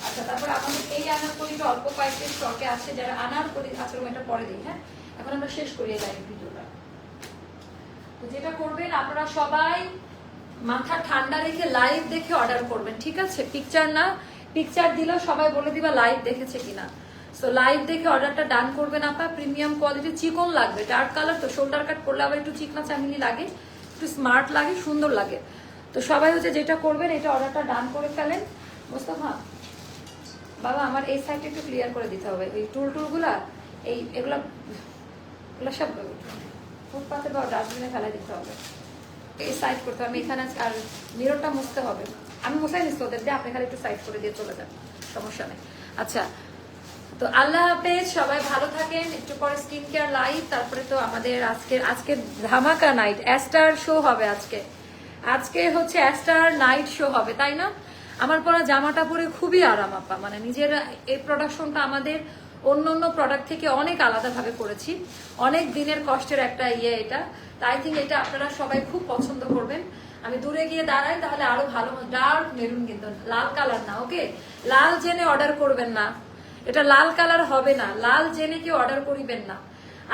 [SPEAKER 1] আচ্ছা, তারপর আমাদের এই আনারকলিটা অল্প কয়েকটা স্টকে আছে, যারা আনারকলি, আচ্ছা এটা পরে দিই। হ্যাঁ, এখন আমরা শেষ করি এই লাইভ ভিডিওটা। তো যেটা করবেন আপনারা সবাই মাথা ঠান্ডা রেখে লাইভ দেখে অর্ডার করবেন, ঠিক আছে? পিকচার না, পিকচার দিলেও সবাই বলে দিবা লাইভ দেখেছে কিনা। সো লাইভ দেখে অর্ডারটা ডান করবেন আপা। প্রিমিয়াম কোয়ালিটি, চিকন লাগবে, ডার্ক কালার তো, শোল্ডার কাট করলে আবার একটু চিকনা চামিনি লাগে, একটু স্মার্ট লাগে, সুন্দর লাগে। তো সবাই হচ্ছে যেটা করবেন, এটা অর্ডারটা ডান করে ফেলেন। মোস্তফা বাবা, আমার এই সাইডটা একটু ক্লিয়ার করে দিতে হবে, ওই টুলগুলা এগুলা সব ফুটপাতে বা ডাস্টবিনে ফেলাই দিতে হবে, এই সাইড করতে হবে। এখানে আর মিররটা মুছতে হবে, আমি মুছাই নিচ্ছি ওদের দিয়ে, আপনি খালি একটু সাইড করে দিয়ে চলে যান, সমস্যা নেই। আচ্ছা, তো আল্লাহ হাফেজ, সবাই ভালো থাকেন। একটু পরে স্কিন কেয়ার লাইভ, তারপরে তো আমাদের আজকে ধামাকা নাইট অ্যাস্টার শো হবে। আজকে হচ্ছে অ্যাস্টার নাইট শো হবে, তাই না? আমার পরা জামাটা পরে খুবই আরাম আপা, মানে নিজের এই প্রোডাকশনটা আমাদের অন্য অন্য প্রোডাক্ট থেকে অনেক আলাদাভাবে করেছি, অনেক দিনের কষ্টের একটা এটা। তাই থিঙ্ক এটা আপনারা সবাই খুব পছন্দ করবেন। আমি দূরে গিয়ে দাঁড়াই তাহলে আরো ভালো। ডার্ক মেরুন কিন্তু, লাল কালার না, ওকে? লাল জেনে অর্ডার করবেন না, এটা লাল কালার হবে না, লাল জেনে কেউ অর্ডার করিবেন না।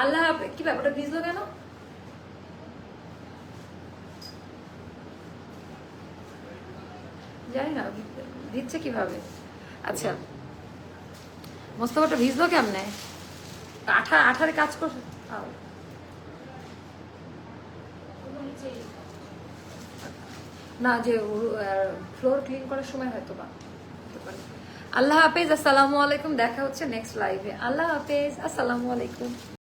[SPEAKER 1] আল্লাহ হাফেজ। কি ব্যাপারটা ভিজলো কেন? জানি না ভিজছে কিভাবে। আচ্ছা, মোস্তফাটা ভিজলো কেমনে? আঠারে কাজ করছে না, যে ফ্লোর ক্লিন করার সময় হয়তো বা। আল্লাহ হাফেজ, আসসালামু আলাইকুম। দেখা হচ্ছে নেক্সট লাইভে। আল্লাহ হাফেজ, আসসালামু আলাইকুম।